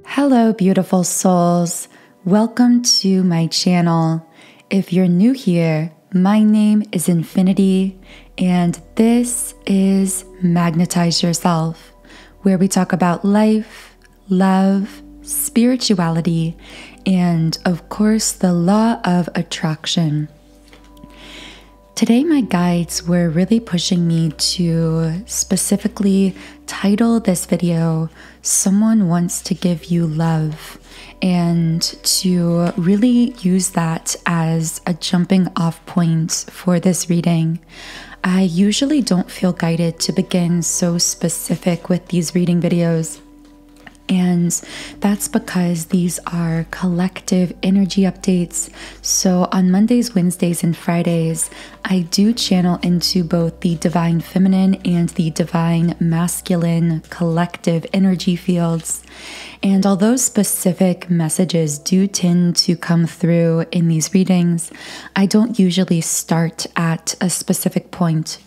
Hello, beautiful souls. Welcome to my channel. If you're new here, my name is Infinity, and this is Magnetize Yourself, where we talk about life, love, spirituality, and of course, the law of attraction. Today, my guides were really pushing me to specifically title this video, Someone Wants to Give You Love, and to really use that as a jumping off point for this reading. I usually don't feel guided to begin so specific with these reading videos. And that's because these are collective energy updates. So on Mondays, Wednesdays, and Fridays, I do channel into both the divine feminine and the divine masculine collective energy fields. And although specific messages do tend to come through in these readings, I don't usually start at a specific point.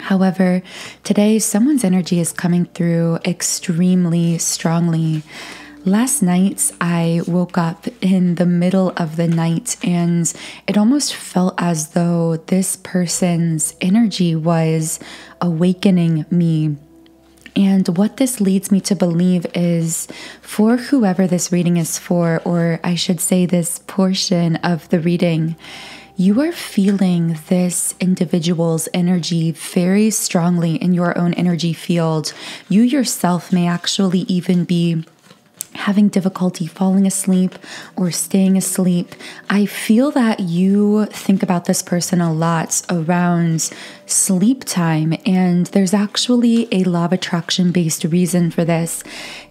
However, today someone's energy is coming through extremely strongly. Last night, I woke up in the middle of the night and it almost felt as though this person's energy was awakening me. And what this leads me to believe is for whoever this reading is for, or I should say this portion of the reading, you are feeling this individual's energy very strongly in your own energy field. You yourself may actually even be having difficulty falling asleep or staying asleep. I feel that you think about this person a lot around sleep time, and there's actually a law of attraction based reason for this.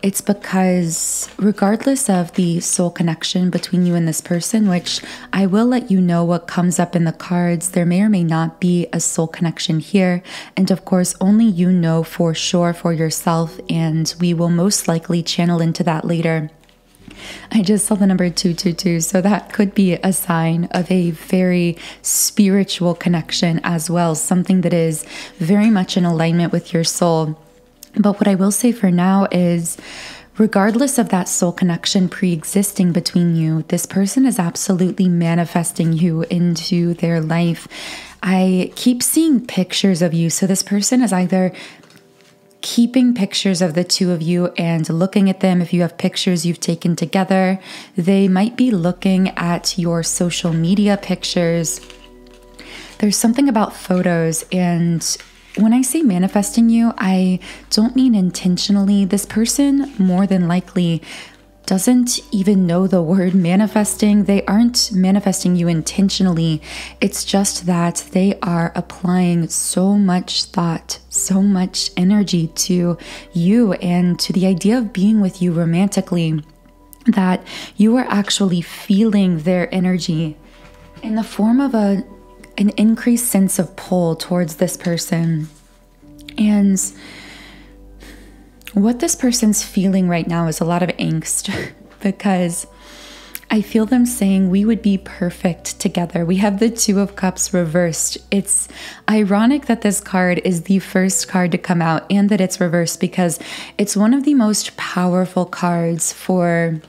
It's because regardless of the soul connection between you and this person, which I will let you know what comes up in the cards, there may or may not be a soul connection here. And of course, only you know for sure for yourself, and we will most likely channel into that later. I just saw the number 222, so that could be a sign of a very spiritual connection as well, something that is very much in alignment with your soul. But what I will say for now is, regardless of that soul connection pre-existing between you, this person is absolutely manifesting you into their life. I keep seeing pictures of you, so this person is either keeping pictures of the two of you and looking at them. If you have pictures you've taken together, they might be looking at your social media pictures. There's something about photos, and when I say manifesting you, I don't mean intentionally. This person more than likely doesn't even know the word manifesting. They aren't manifesting you intentionally. It's just that they are applying so much thought, so much energy to you and to the idea of being with you romantically, that you are actually feeling their energy in the form of an increased sense of pull towards this person. And what this person's feeling right now is a lot of angst, because I feel them saying we would be perfect together. We have the Two of Cups reversed. It's ironic that this card is the first card to come out and that it's reversed, because it's one of the most powerful cards for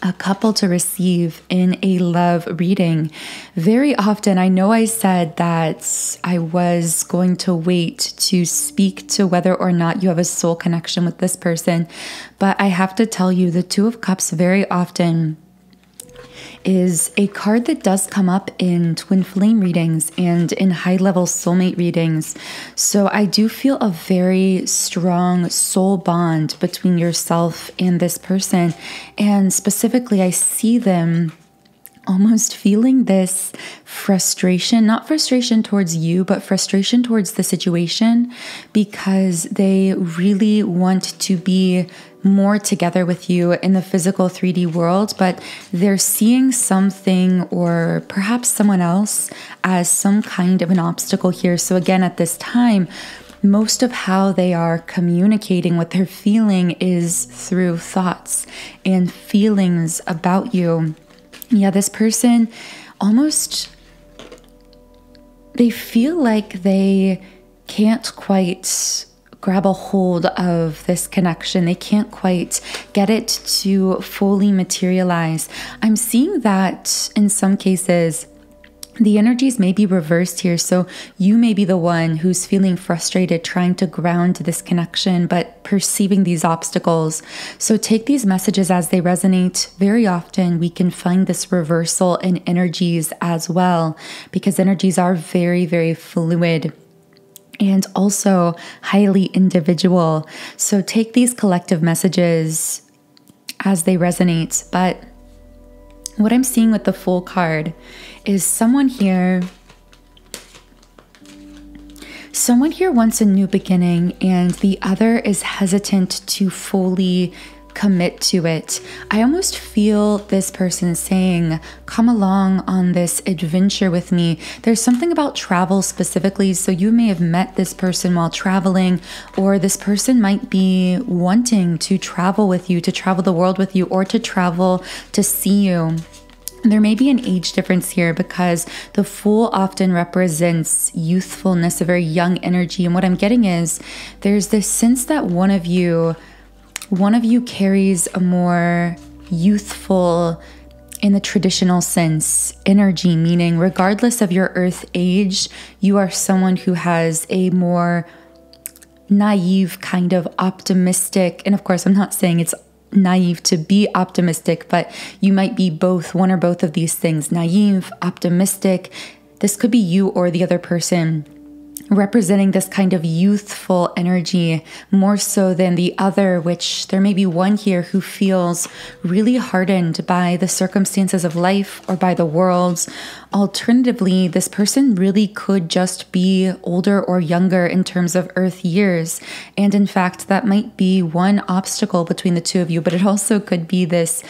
a couple to receive in a love reading. Very often, I know I said that I was going to wait to speak to whether or not you have a soul connection with this person, but I have to tell you, the Two of Cups very often is a card that does come up in twin flame readings and in high-level soulmate readings. So I do feel a very strong soul bond between yourself and this person. And specifically, I see them almost feeling this frustration, not frustration towards you, but frustration towards the situation, because they really want to be more together with you in the physical 3D world, but they're seeing something or perhaps someone else as some kind of an obstacle here. So again, at this time, most of how they are communicating what they're feeling is through thoughts and feelings about you. Yeah, this person almost, they feel like they can't quite grab a hold of this connection. They can't quite get it to fully materialize. I'm seeing that in some cases, the energies may be reversed here. So you may be the one who's feeling frustrated, trying to ground this connection, but perceiving these obstacles. So take these messages as they resonate. Very often we can find this reversal in energies as well, because energies are very, very fluid and also highly individual. So take these collective messages as they resonate. But what I'm seeing with the Fool card is someone here wants a new beginning, and the other is hesitant to fully commit to it. I almost feel this person saying, come along on this adventure with me. There's something about travel specifically. So you may have met this person while traveling, or this person might be wanting to travel with you, to travel the world with you, or to travel to see you. There may be an age difference here because the Fool often represents youthfulness, a very young energy. And what I'm getting is there's this sense that one of you carries a more youthful, in the traditional sense, energy, meaning regardless of your earth age, you are someone who has a more naive, kind of optimistic, and of course, I'm not saying it's naive to be optimistic, but you might be both, one or both of these things, naive, optimistic. This could be you or the other person representing this kind of youthful energy more so than the other, which there may be one here who feels really hardened by the circumstances of life or by the world. Alternatively, this person really could just be older or younger in terms of earth years. And in fact, that might be one obstacle between the two of you, but it also could be this,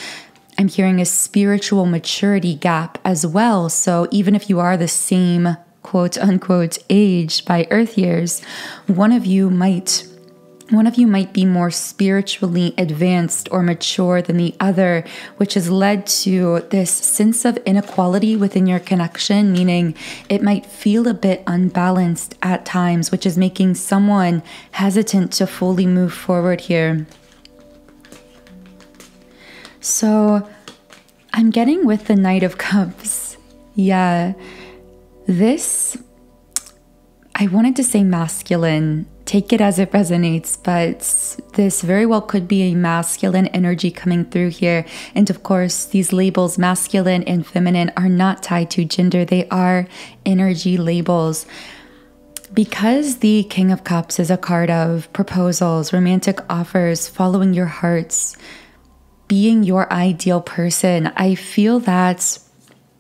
I'm hearing, a spiritual maturity gap as well. So even if you are the same quote unquote age by earth years, one of you might be more spiritually advanced or mature than the other, which has led to this sense of inequality within your connection, meaning it might feel a bit unbalanced at times, which is making someone hesitant to fully move forward here. So I'm getting with the Knight of Cups. Yeah. This, I wanted to say masculine, take it as it resonates, but this very well could be a masculine energy coming through here. And of course, these labels, masculine and feminine, are not tied to gender. They are energy labels. Because the King of Cups is a card of proposals, romantic offers, following your hearts, being your ideal person, I feel that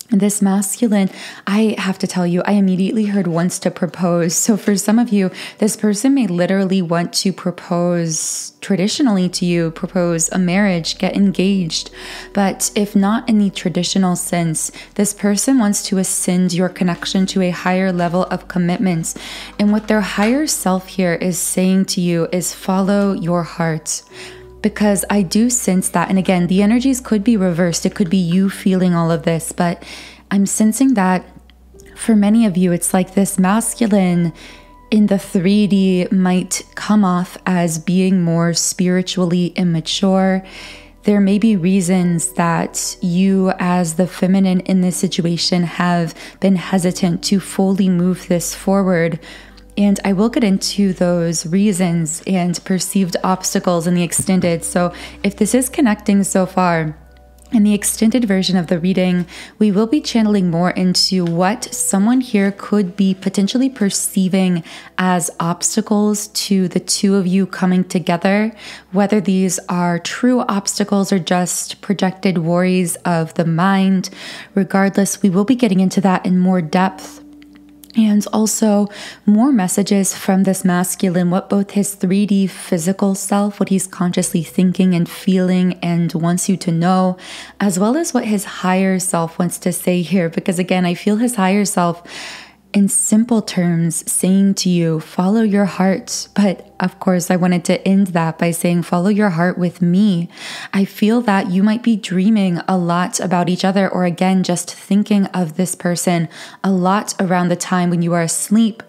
this masculine, I have to tell you, I immediately heard wants to propose. So for some of you, this person may literally want to propose traditionally to you, propose a marriage, get engaged. But if not in the traditional sense, this person wants to ascend your connection to a higher level of commitment. And what their higher self here is saying to you is follow your heart. Because I do sense that, and again, the energies could be reversed. It could be you feeling all of this, but I'm sensing that for many of you, it's like this masculine in the 3D might come off as being more spiritually immature. There may be reasons that you as the feminine in this situation have been hesitant to fully move this forward. And I will get into those reasons and perceived obstacles in the extended. So if this is connecting so far, in the extended version of the reading, we will be channeling more into what someone here could be potentially perceiving as obstacles to the two of you coming together, whether these are true obstacles or just projected worries of the mind. Regardless, we will be getting into that in more depth. And also more messages from this masculine, what both his 3D physical self, what he's consciously thinking and feeling and wants you to know, as well as what his higher self wants to say here. Because again, I feel his higher self in simple terms saying to you, follow your heart. But of course, I wanted to end that by saying, follow your heart with me. I feel that you might be dreaming a lot about each other, or again, just thinking of this person a lot around the time when you are asleep.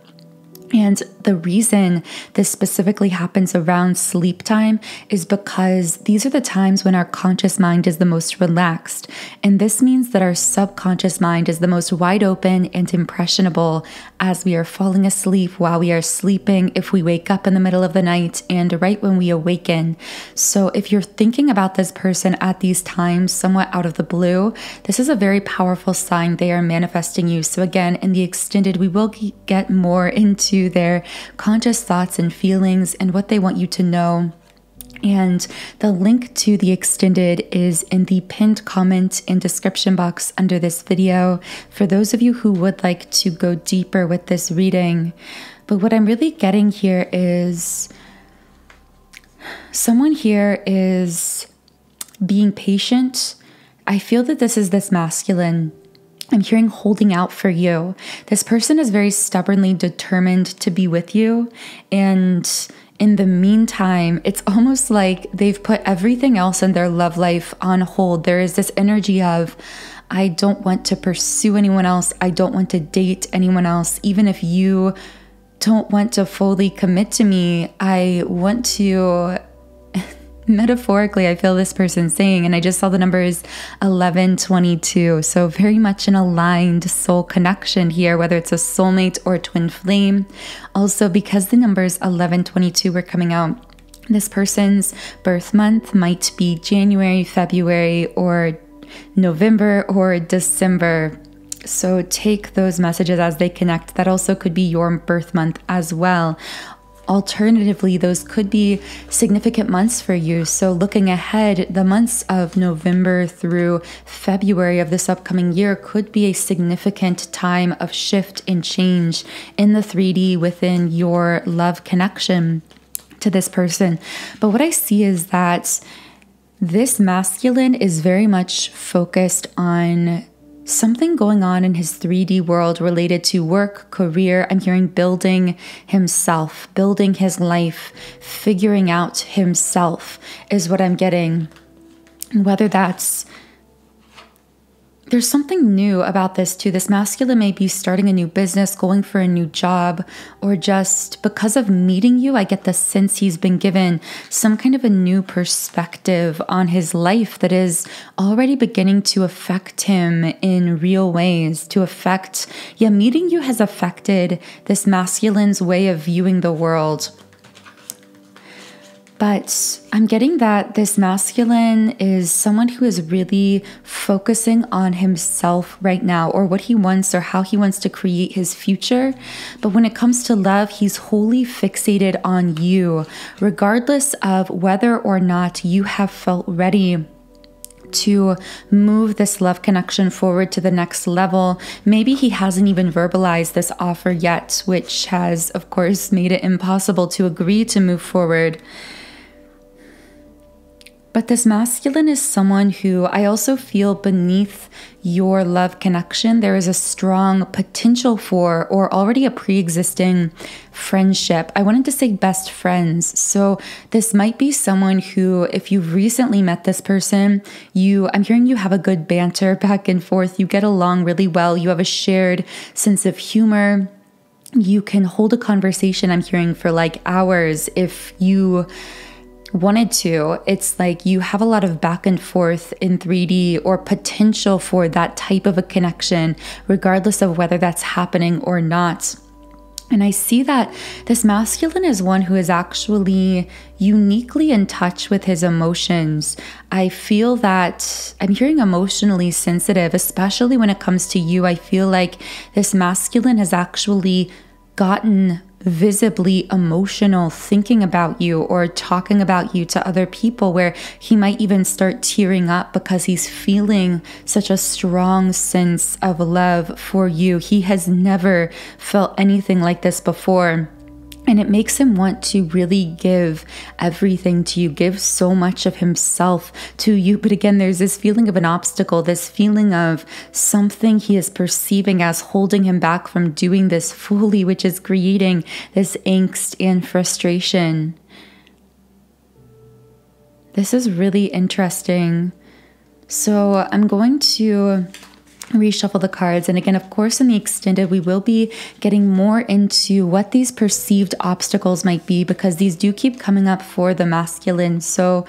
And The reason this specifically happens around sleep time is because these are the times when our conscious mind is the most relaxed. And this means that our subconscious mind is the most wide open and impressionable as we are falling asleep, while we are sleeping, if we wake up in the middle of the night, and right when we awaken. So if you're thinking about this person at these times, somewhat out of the blue, this is a very powerful sign they are manifesting you. So again, in the extended, we will get more into their conscious thoughts and feelings and what they want you to know. And the link to the extended is in the pinned comment and description box under this video for those of you who would like to go deeper with this reading. But what I'm really getting here is someone here is being patient. I feel that this is this masculine. I'm hearing holding out for you. This person is very stubbornly determined to be with you. And in the meantime, it's almost like they've put everything else in their love life on hold. There is this energy of, I don't want to pursue anyone else. I don't want to date anyone else. Even if you don't want to fully commit to me, I want to... Metaphorically, I feel this person saying, and I just saw the numbers 1122. So very much an aligned soul connection here, whether it's a soulmate or a twin flame. Also, because the numbers 1122 were coming out, this person's birth month might be January, February, or November or December. So take those messages as they connect. That also could be your birth month as well. Alternatively, those could be significant months for you. So looking ahead, the months of November through February of this upcoming year could be a significant time of shift and change in the 3D within your love connection to this person. But what I see is that this masculine is very much focused on something going on in his 3D world related to work, career. I'm hearing building himself, building his life, figuring out himself is what I'm getting. Whether that's... There's something new about this too. This masculine may be starting a new business, going for a new job, or just because of meeting you, I get the sense he's been given some kind of a new perspective on his life that is already beginning to affect him in real ways, meeting you has affected this masculine's way of viewing the world. But I'm getting that this masculine is someone who is really focusing on himself right now, or what he wants or how he wants to create his future. But when it comes to love, he's wholly fixated on you, regardless of whether or not you have felt ready to move this love connection forward to the next level. Maybe he hasn't even verbalized this offer yet, which has, of course, made it impossible to agree to move forward. But this masculine is someone who I also feel beneath your love connection, there is a strong potential for, or already a pre-existing friendship. I wanted to say best friends. So this might be someone who, if you've recently met this person, I'm hearing you have a good banter back and forth. You get along really well. You have a shared sense of humor. You can hold a conversation, I'm hearing, for like hours if you wanted to. It's like you have a lot of back and forth in 3D, or potential for that type of a connection, regardless of whether that's happening or not. And I see that this masculine is one who is actually uniquely in touch with his emotions. I feel that I'm hearing emotionally sensitive, especially when it comes to you. I feel like this masculine has actually gotten visibly emotional thinking about you or talking about you to other people, where he might even start tearing up because he's feeling such a strong sense of love for you. He has never felt anything like this before. And it makes him want to really give everything to you, give so much of himself to you. But again, there's this feeling of an obstacle, this feeling of something he is perceiving as holding him back from doing this fully, which is creating this angst and frustration. This is really interesting. So I'm going to reshuffle the cards. And again, of course, in the extended, we will be getting more into what these perceived obstacles might be, because these do keep coming up for the masculine. So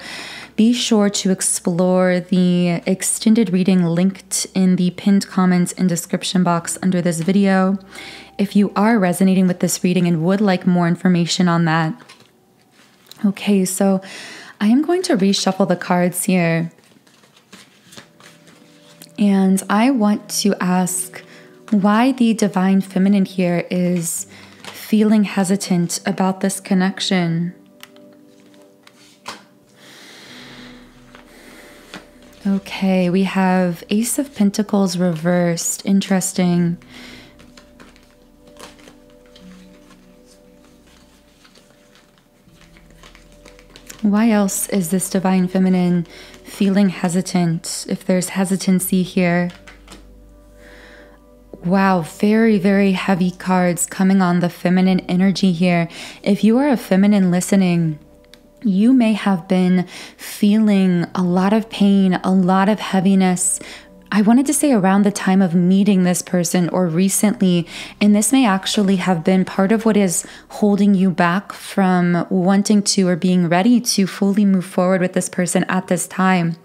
be sure to explore the extended reading linked in the pinned comments and description box under this video if you are resonating with this reading and would like more information on that. Okay, so I am going to reshuffle the cards here. And I want to ask why the divine feminine here is feeling hesitant about this connection. Okay, we have Ace of Pentacles reversed. Interesting. Why else is this divine feminine feeling hesitant, if there's hesitancy here? Wow, very, very heavy cards coming on the feminine energy here. If you are a feminine listening, you may have been feeling a lot of pain, a lot of heaviness. I wanted to say around the time of meeting this person or recently, and this may actually have been part of what is holding you back from wanting to or being ready to fully move forward with this person at this time.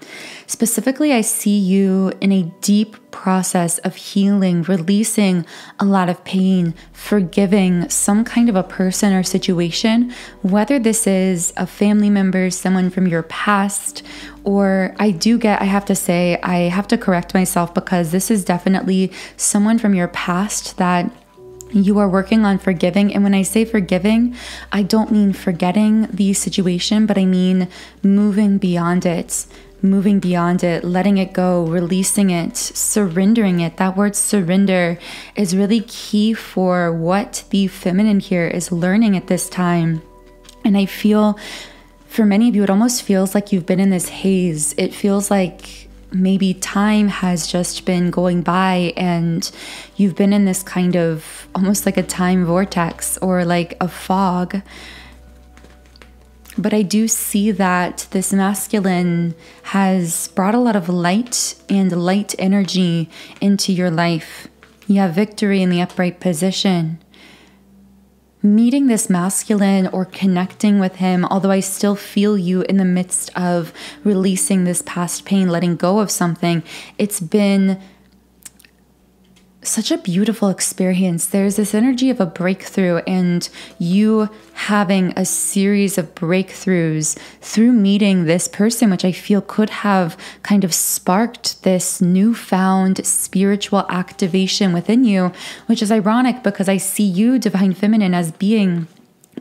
Specifically, I see you in a deep process of healing, releasing a lot of pain, forgiving some kind of a person or situation, whether this is a family member, someone from your past, or I have to say, I have to correct myself, because this is definitely someone from your past that you are working on forgiving. And when I say forgiving, I don't mean forgetting the situation, but I mean moving beyond it. Moving beyond it, letting it go, releasing it, surrendering it. That word surrender is really key for what the feminine here is learning at this time. And I feel for many of you, it almost feels like you've been in this haze. It feels like maybe time has just been going by and you've been in this kind of almost like a time vortex or like a fog. But I do see that this masculine has brought a lot of light and light energy into your life. You have victory in the upright position. Meeting this masculine or connecting with him, although I still feel you in the midst of releasing this past pain, letting go of something, it's been such a beautiful experience. There's this energy of a breakthrough and you having a series of breakthroughs through meeting this person, which I feel could have kind of sparked this newfound spiritual activation within you, which is ironic because I see you, divine feminine, as being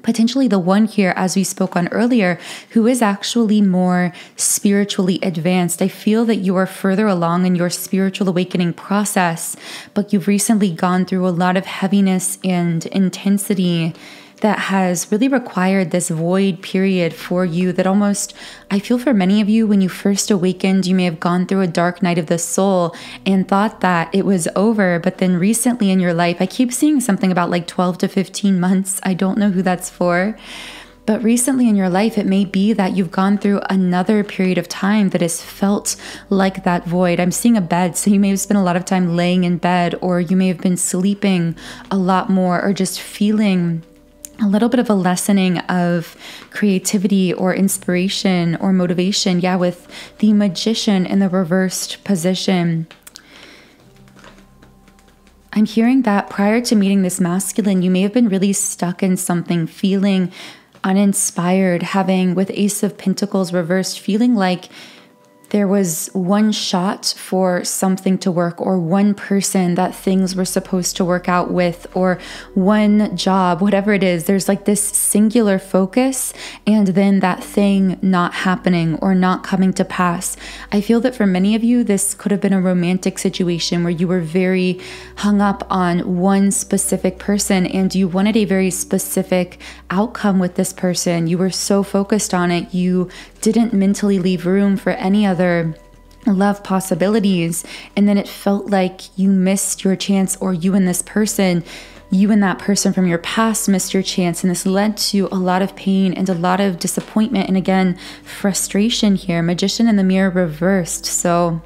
potentially the one here, as we spoke on earlier, who is actually more spiritually advanced. I feel that you are further along in your spiritual awakening process, but you've recently gone through a lot of heaviness and intensity that has really required this void period for you that almost, I feel for many of you, when you first awakened, you may have gone through a dark night of the soul and thought that it was over. But then recently in your life, I keep seeing something about like 12 to 15 months. I don't know who that's for. But recently in your life, it may be that you've gone through another period of time that has felt like that void. I'm seeing a bed, so you may have spent a lot of time laying in bed, or you may have been sleeping a lot more, or just feeling a little bit of a lessening of creativity or inspiration or motivation. Yeah, with the Magician in the reversed position. I'm hearing that prior to meeting this masculine, you may have been really stuck in something, feeling uninspired, having, with Ace of Pentacles reversed, feeling like there was one shot for something to work, or one person that things were supposed to work out with, or one job, whatever it is. There's like this singular focus and then that thing not happening or not coming to pass. I feel that for many of you, this could have been a romantic situation where you were very hung up on one specific person and you wanted a very specific outcome with this person. You were so focused on it, you didn't mentally leave room for any other love possibilities. And then it felt like you missed your chance, or you and this person, you and that person from your past missed your chance. And this led to a lot of pain and a lot of disappointment. And again, frustration here. Magician in the mirror reversed. So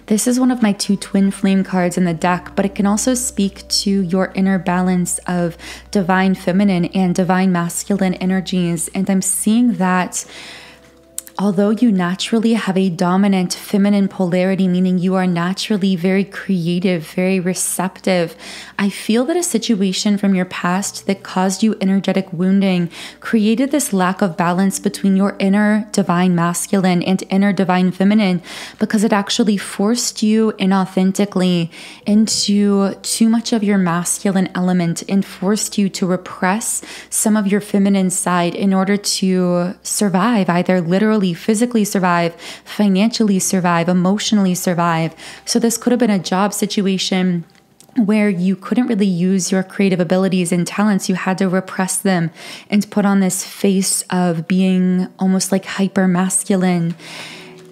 This is one of my 2 twin flame cards in the deck, but it can also speak to your inner balance of divine feminine and divine masculine energies. And I'm seeing that although you naturally have a dominant feminine polarity, meaning you are naturally very creative, very receptive, I feel that a situation from your past that caused you energetic wounding created this lack of balance between your inner divine masculine and inner divine feminine, because it actually forced you inauthentically into too much of your masculine element and forced you to repress some of your feminine side in order to survive, either literally, physically survive, financially survive, emotionally survive. So this could have been a job situation where you couldn't really use your creative abilities and talents. You had to repress them and put on this face of being almost like hyper masculine.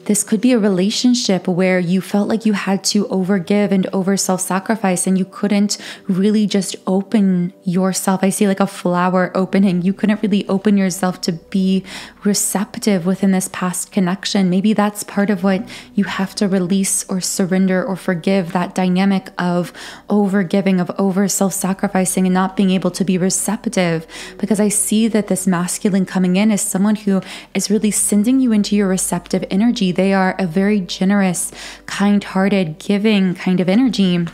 This could be a relationship where you felt like you had to overgive and over self-sacrifice, and you couldn't really just open yourself. I see like a flower opening. You couldn't really open yourself to be receptive within this past connection. Maybe that's part of what you have to release or surrender or forgive, that dynamic of overgiving, of over self-sacrificing and not being able to be receptive. Because I see that this masculine coming in is someone who is really sending you into your receptive energy. They are a very generous, kind-hearted, giving kind of energy.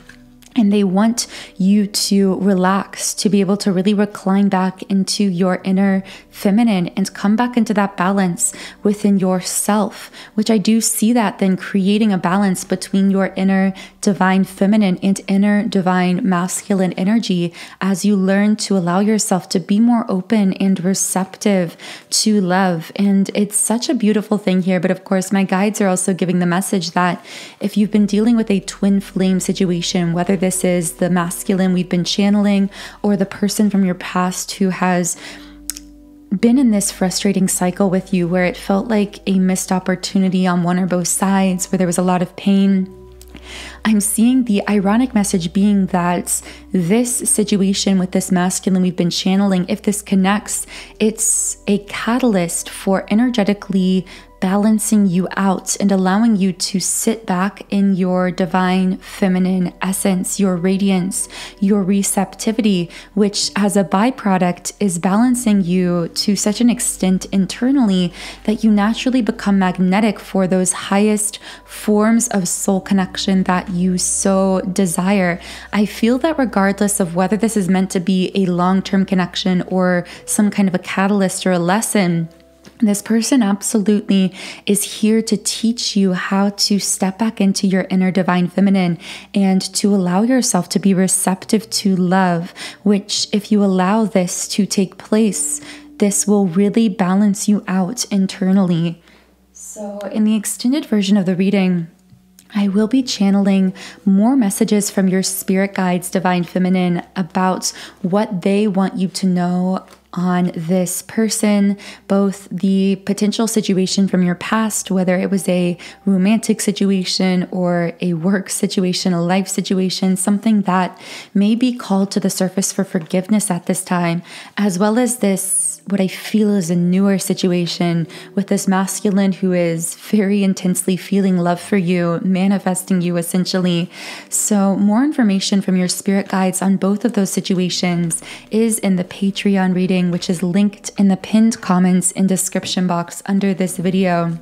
And they want you to relax, to be able to really recline back into your inner feminine and come back into that balance within yourself, which I do see that then creating a balance between your inner divine feminine and inner divine masculine energy as you learn to allow yourself to be more open and receptive to love. And it's such a beautiful thing here. But of course, my guides are also giving the message that if you've been dealing with a twin flame situation, whether this is the masculine we've been channeling or the person from your past who has been in this frustrating cycle with you where it felt like a missed opportunity on one or both sides, where there was a lot of pain, I'm seeing the ironic message being that this situation with this masculine we've been channeling, if this connects, it's a catalyst for energetically balancing you out and allowing you to sit back in your divine feminine essence, your radiance, your receptivity, which as a byproduct is balancing you to such an extent internally that you naturally become magnetic for those highest forms of soul connection that you so desire. I feel that regardless of whether this is meant to be a long-term connection or some kind of a catalyst or a lesson, this person absolutely is here to teach you how to step back into your inner divine feminine and to allow yourself to be receptive to love, which if you allow this to take place, this will really balance you out internally. So in the extended version of the reading, I will be channeling more messages from your spirit guides, divine feminine, about what they want you to know on this person, both the potential situation from your past, whether it was a romantic situation or a work situation, a life situation, something that may be called to the surface for forgiveness at this time, as well as this, what I feel is a newer situation with this masculine who is very intensely feeling love for you, manifesting you essentially. So more information from your spirit guides on both of those situations is in the Patreon reading, which is linked in the pinned comments and description box under this video.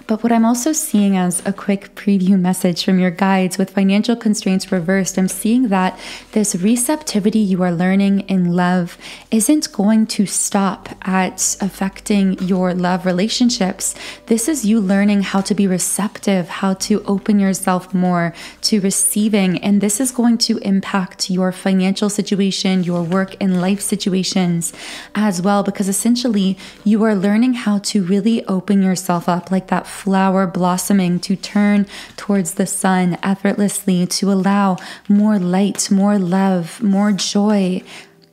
But what I'm also seeing as a quick preview message from your guides with financial constraints reversed, I'm seeing that this receptivity you are learning in love isn't going to stop at affecting your love relationships. This is you learning how to be receptive, how to open yourself more to receiving, and this is going to impact your financial situation, your work and life situations as well, because essentially you are learning how to really open yourself up like that flower blossoming to turn towards the sun effortlessly, to allow more light, more love, more joy,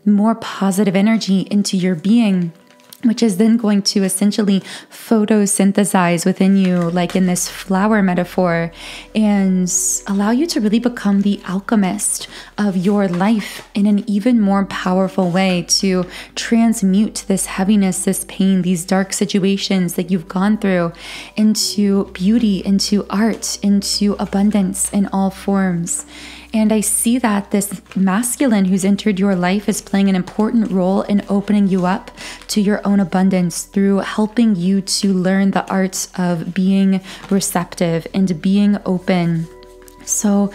more positive energy into your being. which is then going to essentially photosynthesize within you, like in this flower metaphor, and allow you to really become the alchemist of your life in an even more powerful way, to transmute this heaviness, this pain, these dark situations that you've gone through into beauty, into art, into abundance in all forms. And I see that this masculine who's entered your life is playing an important role in opening you up to your own abundance through helping you to learn the arts of being receptive and being open. So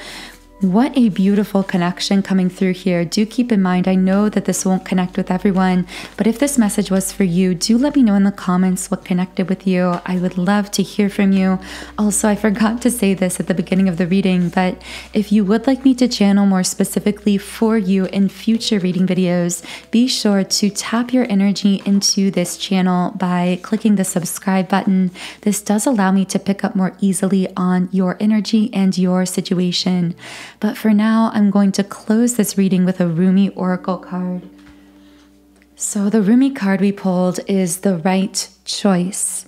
what a beautiful connection coming through here. Do keep in mind, I know that this won't connect with everyone, but if this message was for you, do let me know in the comments what connected with you. I would love to hear from you. Also, I forgot to say this at the beginning of the reading, but if you would like me to channel more specifically for you in future reading videos, be sure to tap your energy into this channel by clicking the subscribe button. This does allow me to pick up more easily on your energy and your situation. But for now, I'm going to close this reading with a Rumi Oracle card. So the Rumi card we pulled is the right choice.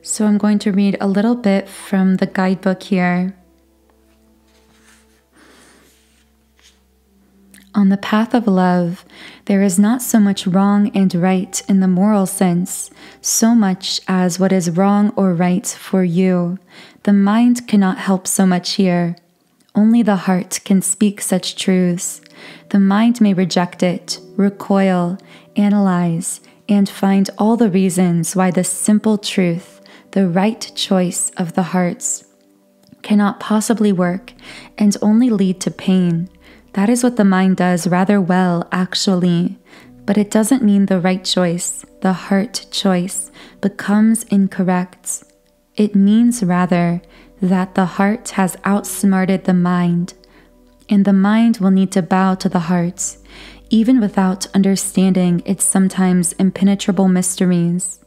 So I'm going to read a little bit from the guidebook here. On the path of love, there is not so much wrong and right in the moral sense, so much as what is wrong or right for you. The mind cannot help so much here. Only the heart can speak such truths. The mind may reject it, recoil, analyze, and find all the reasons why the simple truth, the right choice of the hearts, cannot possibly work and only lead to pain. That is what the mind does rather well, actually. But it doesn't mean the right choice, the heart choice, becomes incorrect. It means rather that the heart has outsmarted the mind, and the mind will need to bow to the heart, even without understanding its sometimes impenetrable mysteries.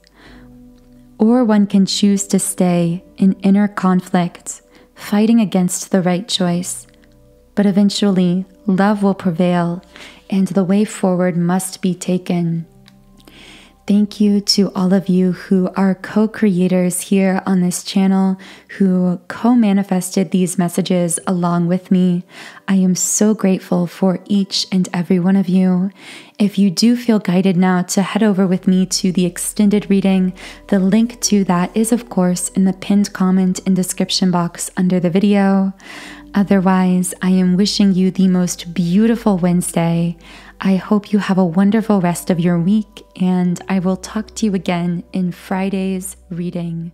Or one can choose to stay in inner conflict, fighting against the right choice. But eventually, love will prevail, and the way forward must be taken. Thank you to all of you who are co-creators here on this channel, who co-manifested these messages along with me. I am so grateful for each and every one of you. If you do feel guided now to head over with me to the extended reading, the link to that is of course in the pinned comment and description box under the video. Otherwise, I am wishing you the most beautiful Wednesday. I hope you have a wonderful rest of your week, and I will talk to you again in Friday's reading.